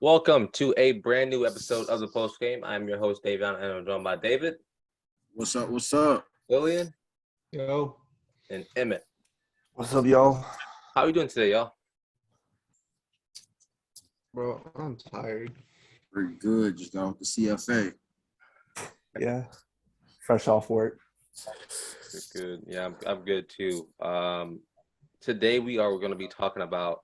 Welcome to a brand new episode of the Post Game. I'm your host, Davion, and I'm joined by David. What's up? What's up? Lillian. Yo. And Emmett. What's up, y'all? How are you doing today, y'all? Bro, I'm tired. Pretty good. Just got off the CFA. Yeah. Fresh off work. Good. Yeah, I'm good too. Today we're going to be talking about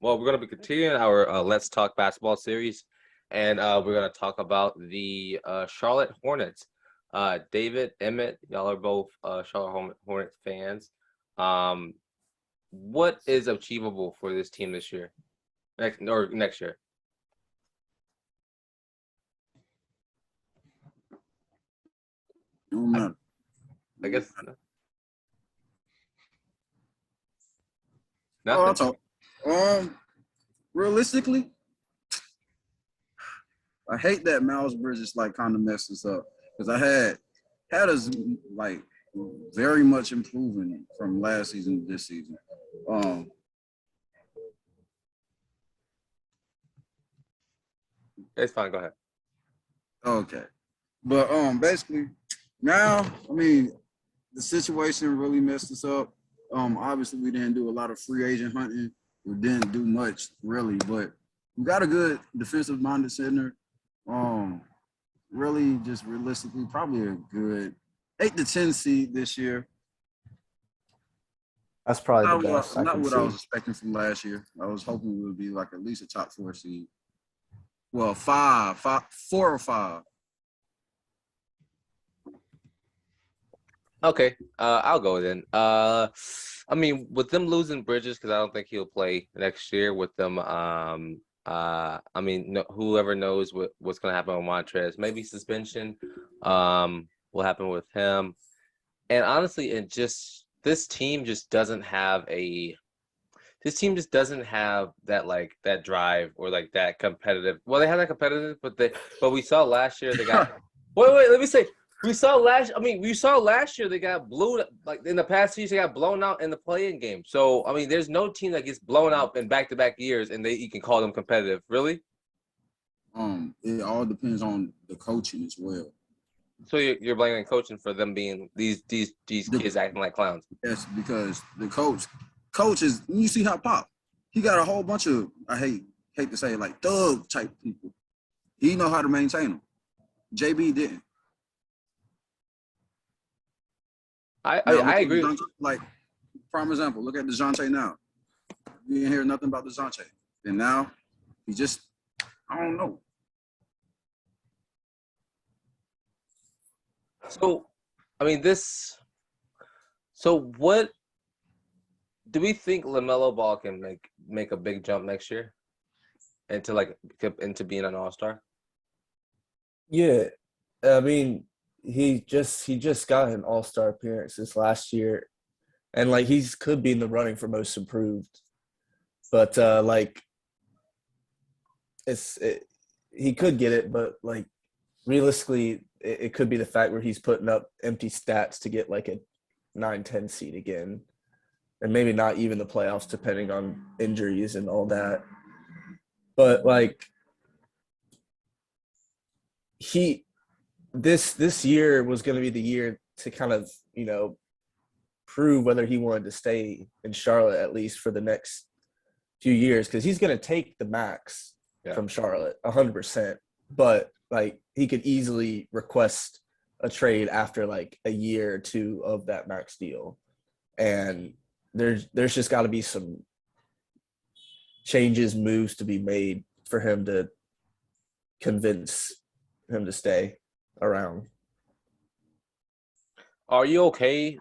we're going to be continuing our Let's Talk Basketball series, and we're going to talk about the Charlotte Hornets. David, Emmett, y'all are both Charlotte Hornets fans. What is achievable for this team this year? Next year? I guess. I'll talk. Realistically, I hate that Miles Bridges kind of messed us up because I had us very much improving from last season to this season. It's fine. Go ahead. Okay, but basically now, the situation really messed us up. Obviously, we didn't do a lot of free agent hunting. We didn't do much, really, but we got a good defensive-minded center. Really, just realistically, probably a good 8 to 10 seed this year. That's probably the best. Not what I was expecting from last year. I was hoping we would be at least a top 4 seed. Well, 4 or 5. Okay, I'll go then. With them losing Bridges, because I don't think he'll play next year with them. Whoever knows what's going to happen with Montrez. Maybe suspension will happen with him. And honestly, this team just doesn't have that that drive or that competitive. Well, they have that competitive, but we saw last year they got. wait, let me say. We saw last year they got blown, in the past season, they got blown out in the play-in game. So, there's no team that gets blown out in back-to-back years and you can call them competitive. Really? It all depends on the coaching as well. So you're blaming coaching for them being these kids acting like clowns? Yes, because the coach is, you see how Pop, he got a whole bunch of, I hate to say it, thug type people. He know how to maintain them. JB didn't. I agree. Prime example, look at DeJounte now. You didn't hear nothing about DeJounte. And now, he just, I don't know. So, what do we think LaMelo Ball can make a big jump next year into being an all-star? Yeah. He just got an all-star appearance this last year, and he could be in the running for most improved, but he could get it, but realistically, it could be the fact where he's putting up empty stats to get a 9-10 seed again, and maybe not even the playoffs depending on injuries and all that. But This year was going to be the year to kind of, prove whether he wanted to stay in Charlotte at least for the next few years, because he's going to take the max from Charlotte 100%. But he could easily request a trade after a year or two of that max deal, and there's just got to be some moves to be made for him to convince him to stay around. Are you okay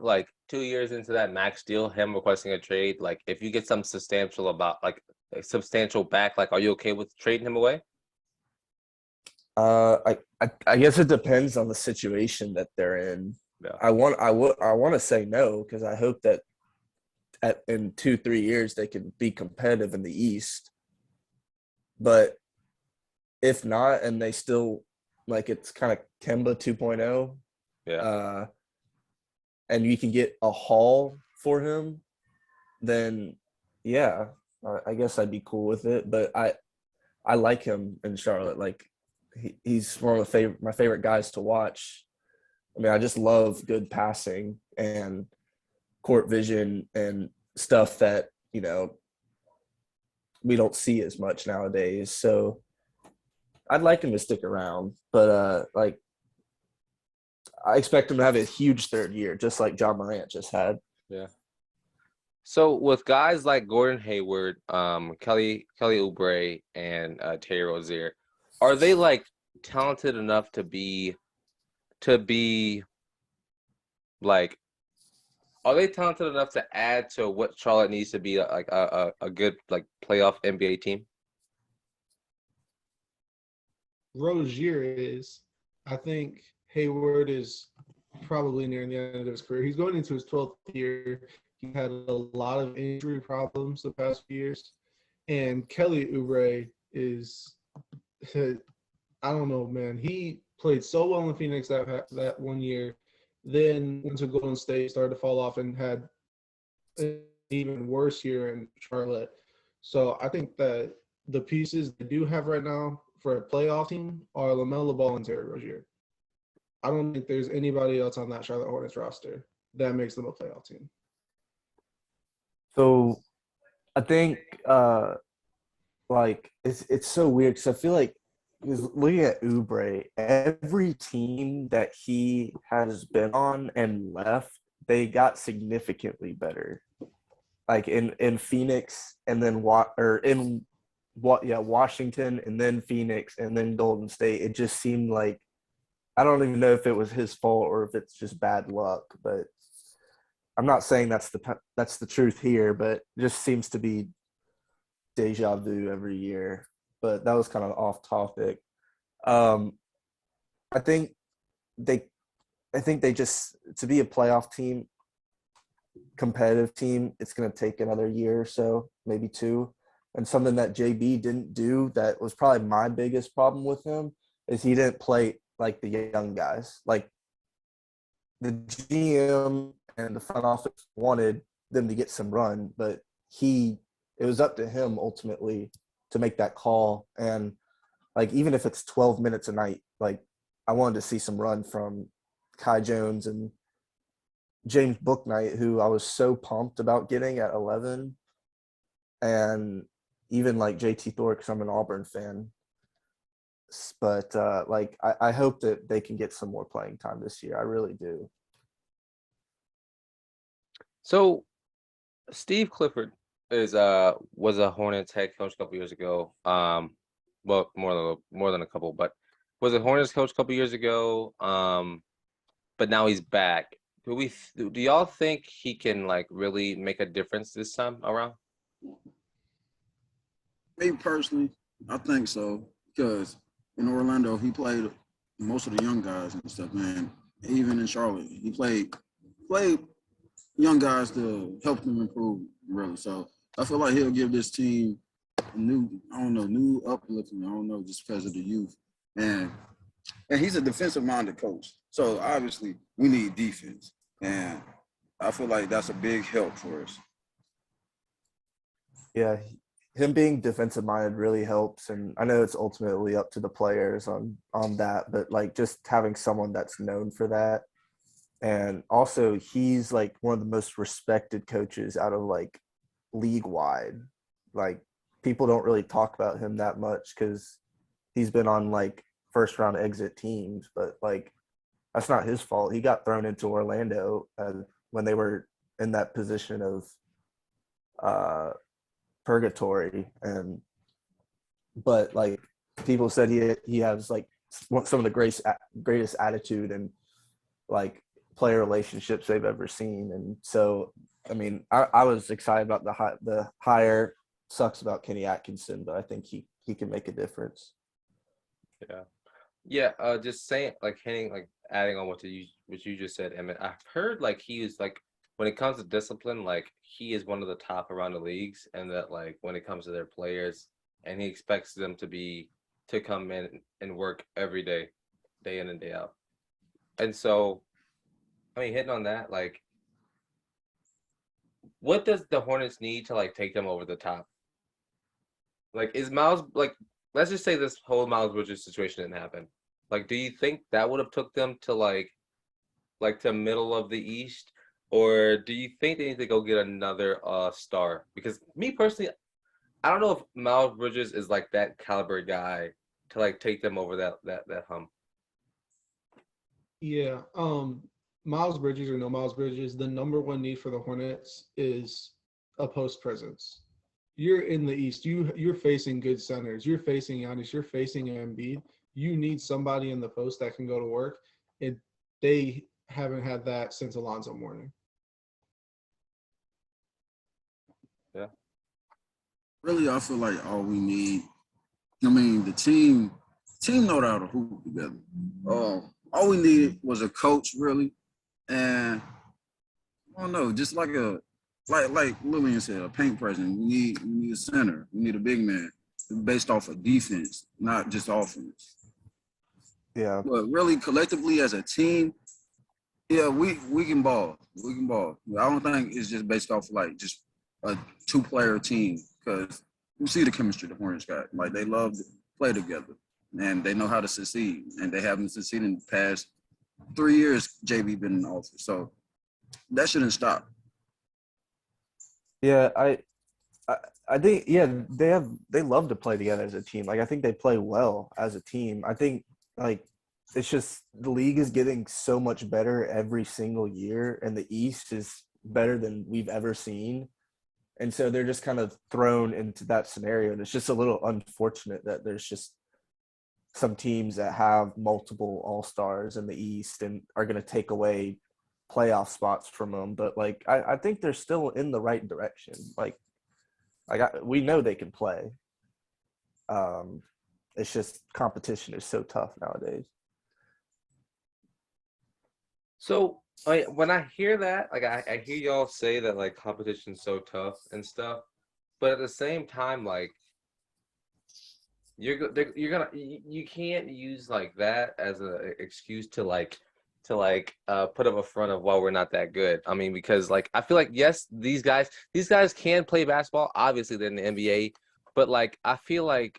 2 years into that max deal, him requesting a trade? If you get something substantial back, are you okay with trading him away? I guess it depends on the situation that they're in. Yeah. I want to say no, because I hope that in 2-3 years they can be competitive in the East. But if not, and they still it's kind of Kemba 2.0. Yeah. And you can get a haul for him, then yeah, I guess I'd be cool with it. But I like him in Charlotte. Like he's one of my favorite guys to watch. I mean, I just love good passing and court vision and stuff that, we don't see as much nowadays. So I'd like him to stick around, but like I expect him to have a huge third year, just like John Morant just had. Yeah. So with guys like Gordon Hayward, Kelly Oubre, and Terry Rozier, are they like talented enough to be like? Are they talented enough to add to what Charlotte needs to be like a good like playoff NBA team? Rozier is. I think Hayward is probably nearing the end of his career. He's going into his 12th year. He had a lot of injury problems the past few years. And Kelly Oubre is, I don't know, man. He played so well in Phoenix that 1 year. Then went to Golden State, started to fall off, and had an even worse year in Charlotte. So I think that the pieces they do have right now for a playoff team are LaMelo Ball and Terry Rozier. I don't think there's anybody else on that Charlotte Hornets roster that makes them a playoff team. So I think like it's so weird because I feel like looking at Oubre, every team that he has been on and left, they got significantly better. Like in Phoenix and then Washington and then Phoenix and then Golden State. It just seemed like I don't even know if it was his fault or if it's just bad luck, but I'm not saying that's the truth here, but it just seems to be deja vu every year. But that was kind of off topic. I think they just to be a playoff team, competitive team, it's going to take another year or so, maybe two. And something that JB didn't do that was probably my biggest problem with him is he didn't play like the young guys. Like the GM and the front office wanted them to get some run, but it was up to him ultimately to make that call. And like, even if it's 12 minutes a night, like I wanted to see some run from Kai Jones and James Bouknight, who I was so pumped about getting at 11. And even like JT Thor, because I'm an Auburn fan. But like, I hope that they can get some more playing time this year. I really do. So Steve Clifford was a Hornets head coach a couple years ago. Well, more than a couple, but was a Hornets coach a couple years ago. But now he's back. Do y'all think he can like really make a difference this time around? Me personally, I think so because in Orlando he played most of the young guys and stuff, man. Even in Charlotte, he played young guys to help them improve, really. So I feel like he'll give this team a new uplifting. I don't know, just because of the youth. And he's a defensive-minded coach. So obviously we need defense. And I feel like that's a big help for us. Yeah, him being defensive-minded really helps. And I know it's ultimately up to the players on that, but like just having someone that's known for that. And also he's like one of the most respected coaches out of like league wide. Like people don't really talk about him that much because he's been on like first round exit teams, but like that's not his fault. He got thrown into Orlando when they were in that position of purgatory. But like people said he has like some of the greatest attitude and like player relationships they've ever seen. And so, I mean, I was excited about the hire. Sucks about Kenny Atkinson, but I think he can make a difference. Yeah. Just saying, like hitting, like adding on what you just said, Emmett. I've heard like he is like when it comes to discipline, like he is one of the top around the leagues, and that like when it comes to their players, and he expects them to come in and work every day in and day out. And so, I mean, hitting on that, like, what does the Hornets need to like take them over the top? Like, is Miles like let's just say this whole Miles Bridges situation didn't happen. Like, do you think that would have took them to like to middle of the East, or do you think they need to go get another star? Because me personally, I don't know if Miles Bridges is like that caliber guy to like take them over that hump. Yeah. Miles Bridges or no Miles Bridges, the number one need for the Hornets is a post presence. You're in the East. You're facing good centers. You're facing Giannis. You're facing Embiid. You need somebody in the post that can go to work. And they haven't had that since Alonzo Mourning. Yeah. Really, I feel like all we need. I mean, the team know how to hoop together. All we needed was a coach, really, and I don't know, just like Lillian said, a paint person. We need a center. We need a big man based off of defense, not just offense. Yeah. But really, collectively as a team, yeah, we can ball. We can ball. I don't think it's just based off like just a 2-player team because you see the chemistry the Hornets got. Like they love to play together and they know how to succeed. And they haven't succeeded in the past 3 years. JB been in office, so that shouldn't stop. Yeah, I think they love to play together as a team. Like I think they play well as a team. I think like it's just the league is getting so much better every single year, and the East is better than we've ever seen. And so they're just kind of thrown into that scenario. And it's just a little unfortunate that there's just some teams that have multiple all-stars in the East and are going to take away playoff spots from them. But like, I think they're still in the right direction. We know they can play. It's just competition is so tough nowadays. So when I hear that, like I hear y'all say that like competition's so tough and stuff, but at the same time, like you can't use like that as an excuse to put up a front of why we're not that good. I mean, because like I feel like yes, these guys can play basketball. Obviously, they're in the NBA, but like I feel like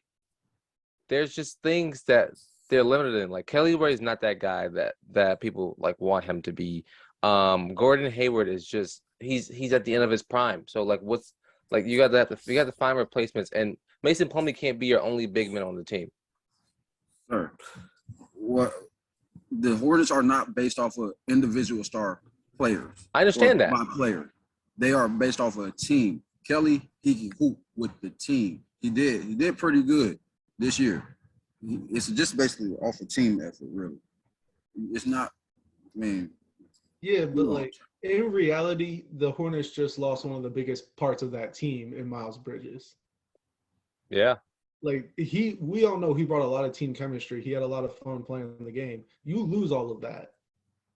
there's just things that they're limited in. Like Kelly Oubre is not that guy that people like want him to be. Gordon Hayward is just he's at the end of his prime. So like what's like you got to find replacements, and Mason Plumlee can't be your only big man on the team. Sure. What the Hornets are not based off of individual star players. I understand that. By player. They are based off of a team. Kelly, he can hoop with the team. He did pretty good this year. It's just basically off a team effort, really. It's not, I mean. Yeah, but like in reality, the Hornets just lost one of the biggest parts of that team in Miles Bridges. Yeah. Like we all know he brought a lot of team chemistry. He had a lot of fun playing in the game. You lose all of that.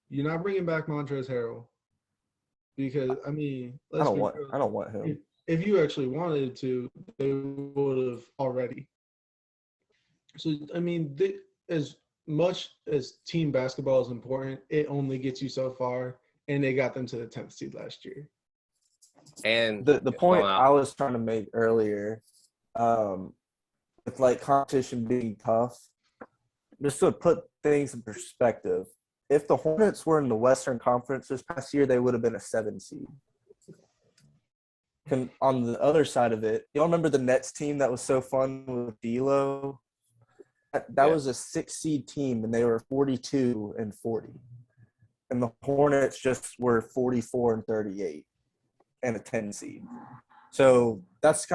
You're not bringing back Montrezl Harrell because I mean, I don't want him. If you actually wanted to, they would have already. So I mean, as much as team basketball is important, it only gets you so far, and they got them to the 10th seed last year. And the point I was trying to make earlier, with like competition being tough, just to put things in perspective, if the Hornets were in the Western Conference this past year, they would have been a 7 seed. On the other side of it, y'all remember the Nets team that was so fun with D'Lo? That was a 6 seed team, and they were 42-40, and the Hornets just were 44-38, and a 10 seed. So that's just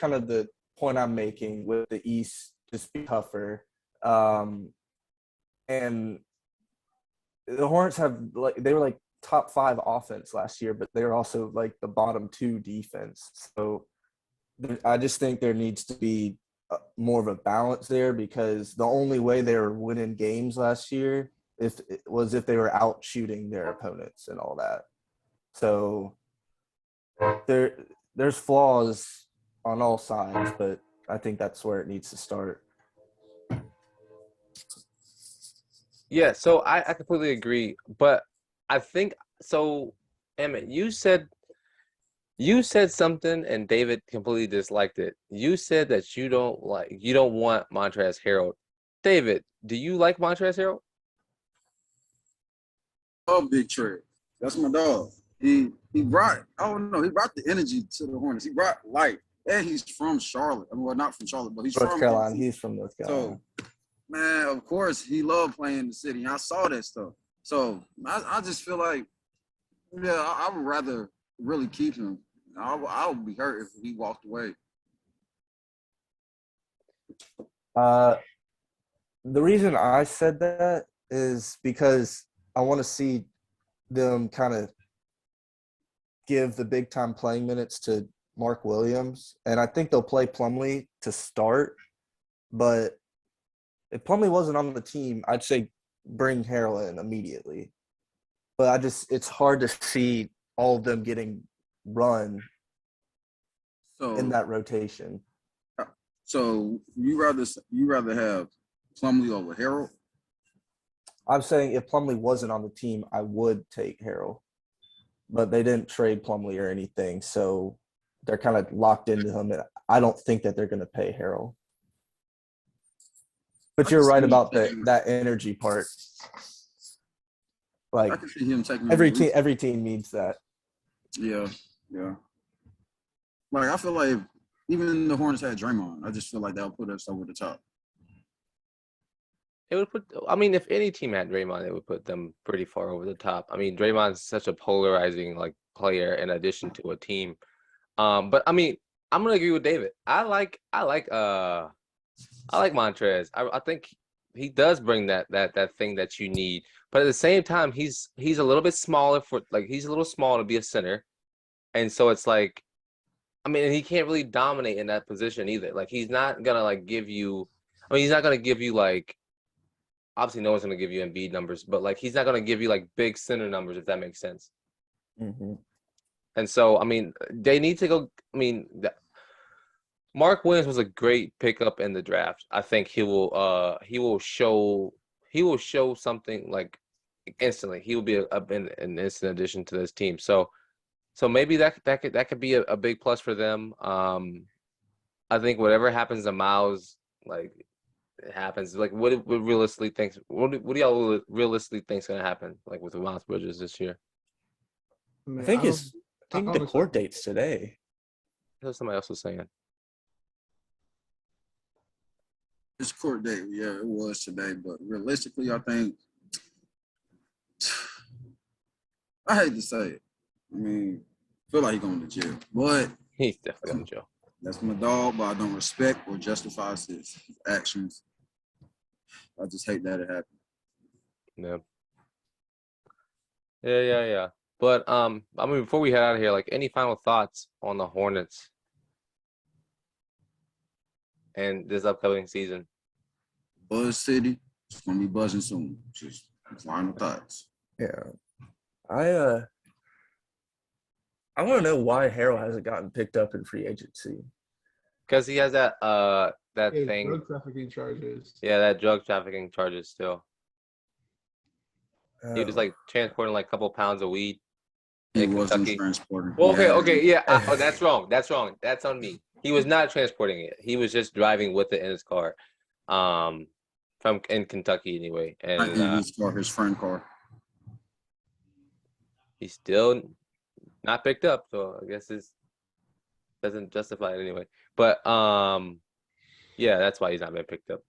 kind of the point I'm making with the East just be tougher, and the Hornets they were like top 5 offense last year, but they were also like the bottom 2 defense. So I just think there needs to be more of a balance there, because the only way they were winning games last year if they were out shooting their opponents and all that. So there's flaws on all sides, but I think that's where it needs to start. Yeah, so I completely agree, but I think so. Emmett, you said You said something and David completely disliked it. You said that you don't want Montrezl Harrell. David, do you like Montrezl Harrell? Oh, Big Trey. That's my dog. He brought, I don't know, he brought the energy to the Hornets. He brought life. And he's from Charlotte. I mean, well, not from Charlotte, but he's North from Carolina. NC. He's from North Carolina. So, man, of course, he loved playing in the city. I saw that stuff. So I just feel like, yeah, I would rather really keep him. I would be hurt if he walked away. The reason I said that is because I want to see them kind of give the big time playing minutes to Mark Williams. And I think they'll play Plumlee to start. But if Plumlee wasn't on the team, I'd say bring Harrell in immediately. But it's hard to see all of them getting run in that rotation. So you rather have Plumlee over Harrell? I'm saying if Plumlee wasn't on the team, I would take Harrell. But they didn't trade Plumlee or anything, so they're kind of locked into him. And I don't think that they're going to pay Harrell. But you're right about that energy part. Like I can see him taking every team needs that. Yeah. Like I feel like if even the Hornets had Draymond, I just feel like that would put us over the top. It would put. I mean, if any team had Draymond, it would put them pretty far over the top. I mean, Draymond's such a polarizing player in addition to a team. But I mean, I'm gonna agree with David. I like Montrez. I think he does bring that thing that you need. But at the same time, he's a little bit smaller he's a little small to be a center, and so it's like, I mean, he can't really dominate in that position either. Like he's not gonna give you. I mean, he's not gonna give you obviously no one's gonna give you Embiid numbers, but he's not gonna give you big center numbers if that makes sense. Mm-hmm. And so I mean, they need to go. I mean, Mark Williams was a great pickup in the draft. I think he will show something instantly. He will be an instant addition to this team. So maybe that could be a big plus for them. I think whatever happens to Miles, it happens. What do y'all realistically think's gonna happen with Miles Bridges this year? I think the court date's today. That's what somebody else was saying. It's court date, yeah, it was today, but realistically, I think I hate to say it. I mean, I feel like he's going to jail, but He's definitely going to jail. That's my dog, but I don't respect or justify his actions. I just hate that it happened. Yeah. But I mean, before we head out of here, any final thoughts on the Hornets and this upcoming season? Buzz City, it's gonna be buzzing soon. Just final thoughts. Yeah, I want to know why Harrell hasn't gotten picked up in free agency. Because he has that thing. Drug trafficking charges. Yeah, that drug trafficking charges still. He was transporting a couple pounds of weed. He wasn't transporting. Well, okay, yeah. That's wrong. That's on me. He was not transporting it. He was just driving with it in his car, from in Kentucky anyway. And his friend car. He's still not picked up, so I guess it doesn't justify it anyway. But yeah, that's why he's not been picked up.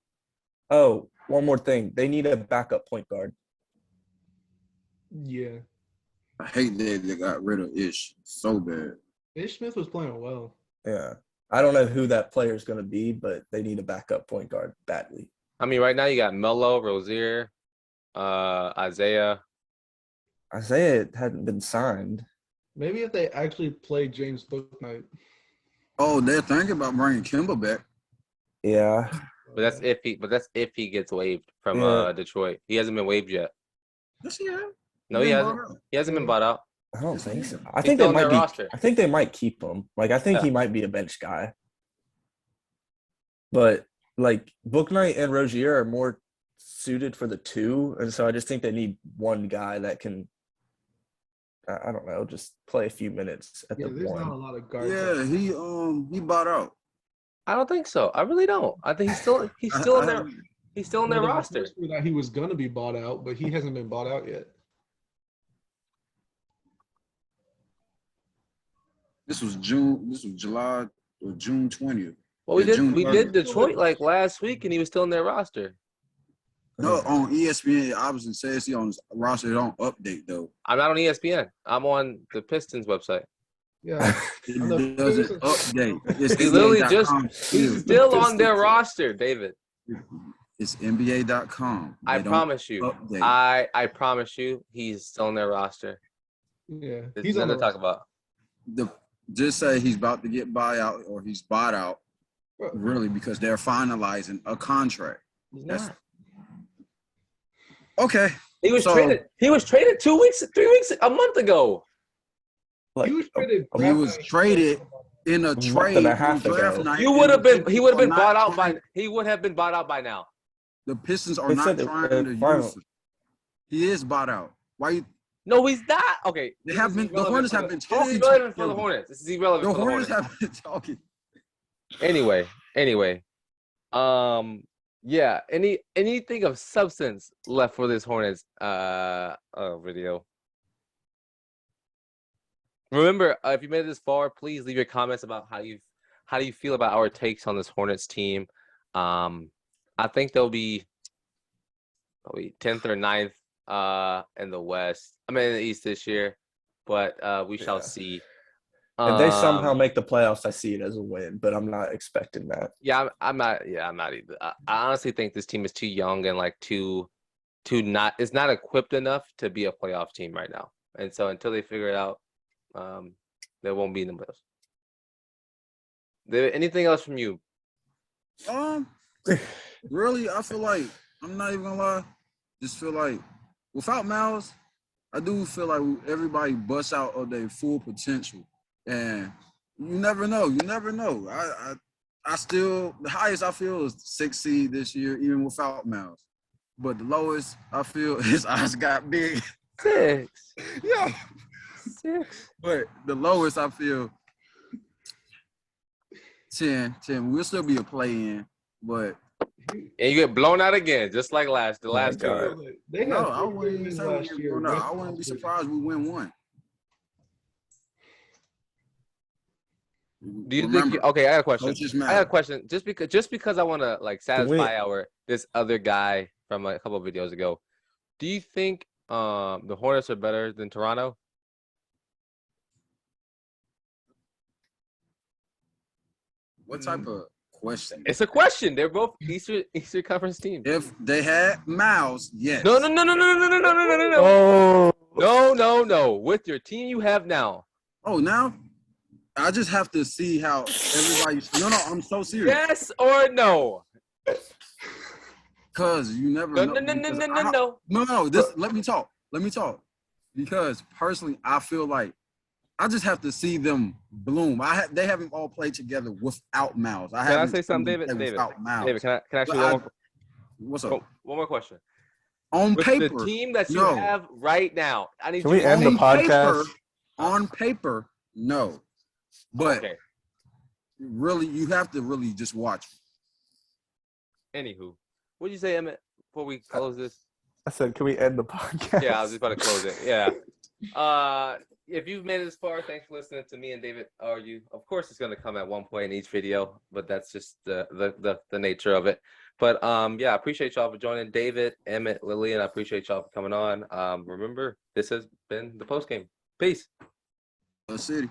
Oh, one more thing. They need a backup point guard. Yeah. I hate that they got rid of Ish so bad. Ish Smith was playing well. Yeah. I don't know who that player is going to be, but they need a backup point guard badly. I mean, right now you got Melo, Rozier, Isaiah. Isaiah hadn't been signed. Maybe if they actually play James Bouknight. Oh, they're thinking about bringing Kimba back. Yeah. But that's if he gets waived from Detroit. He hasn't been waived yet. Yes, he has. No, he hasn't. He hasn't been bought out. I don't think so. I think they might be. Roster. I think they might keep him. I think he might be a bench guy. But Bouknight and Rozier are more suited for the two, and so I just think they need one guy that can I don't know, just play a few minutes at Yeah, the there's not a one. lot of guards. Yeah, he bought out. I don't think so. I really don't. I think he's still in their Well, the roster. reports were that he was going to be bought out, but he hasn't been bought out yet. This was July or June 20th. Well, we Yeah, June did 30th. Detroit like last week, and he was still in their roster. No, on ESPN, it obviously says he on his roster. It don't update though. I'm not on ESPN. I'm on the Pistons website. Yeah. It doesn't update. It's He literally NBA.com. He's still on their roster, David. It's NBA.com. I They don't promise you. update. I promise you, he's still on their roster. Yeah. There's He's on nothing the to talk about. Just say he's about to get buyout or he's bought out, Bro. really, because they're finalizing a contract. He's That's not. okay. He was So- traded. He was traded 2 weeks, 3 weeks, a month ago. Like, He was traded. He was traded in a month trade and a on half draft ago. night. You would have been. He would have been Not bought out trying- by. He would have been bought out by now. The Pistons are They not said trying the to final- use him. He is bought out. Why you? No, he's not. Okay. They this have is been. The irrelevant Hornets for have been This talking. is irrelevant to for the him. Hornets. This is irrelevant The for the Hornets Hornets. have been talking. Anyway. Yeah. Anything of substance left for this Hornets video? Remember, if you made it this far, please leave your comments about how you feel about our takes on this Hornets team. I think they'll be 10th or 9th in the West. I mean, in the East this year, but we shall Yeah. see. If they somehow make the playoffs, I see it as a win, but I'm not expecting that. Yeah, I'm not. Yeah, I'm not either. I honestly think this team is too young and like too not. It's not equipped enough to be a playoff team right now. And so until they figure it out, they won't be in the playoffs. Anything else from you? Really, I feel like I'm not even gonna lie. Just feel like without Miles, I do feel like everybody busts out of their full potential, and you never know. You never know. I still the highest I feel is 6th seed this year, even without Miles. But the lowest I feel his eyes got big. 6. Yeah. 6. But the lowest I feel 10. We'll still be a play-in, but And you get blown out again, just like the last Oh my 2 God. years. They had no, I 4 wouldn't even wins say we last get year. blown out. I wouldn't be surprised we win one. Do you Remember, think? Okay, I got a question. coaches I got a matter. question. Just because I want to like satisfy this other guy from a couple of videos ago. Do you think the Hornets are better than Toronto? What type of question? It's a question. They're both Eastern Conference teams. If they had Miles, yes. No. Oh, No. With your team you have now. Oh, now I just have to see how everybody. No, I'm so serious. Yes or no? Cause you never No. know. No. Let me talk. Because personally, I feel like I just have to see them bloom. They haven't all played together without Miles. Can I say something, David? Without Miles. David, can I ask you What's up? one more question? On With paper, the team that you no. have right now, I need Can you we end the on podcast? on paper, no. But Okay. really, you have to really just watch. Anywho, what'd you say, Emmett, before we close this? I said, can we end the podcast? Yeah, I was just about to close it. Yeah. If you've made it this far, thanks for listening to me and David argue. Of course, it's gonna come at one point in each video, but that's just the nature of it. But yeah, I appreciate y'all for joining. David, Emmett, Lillian, I appreciate y'all for coming on. Remember, this has been the post game. Peace. City.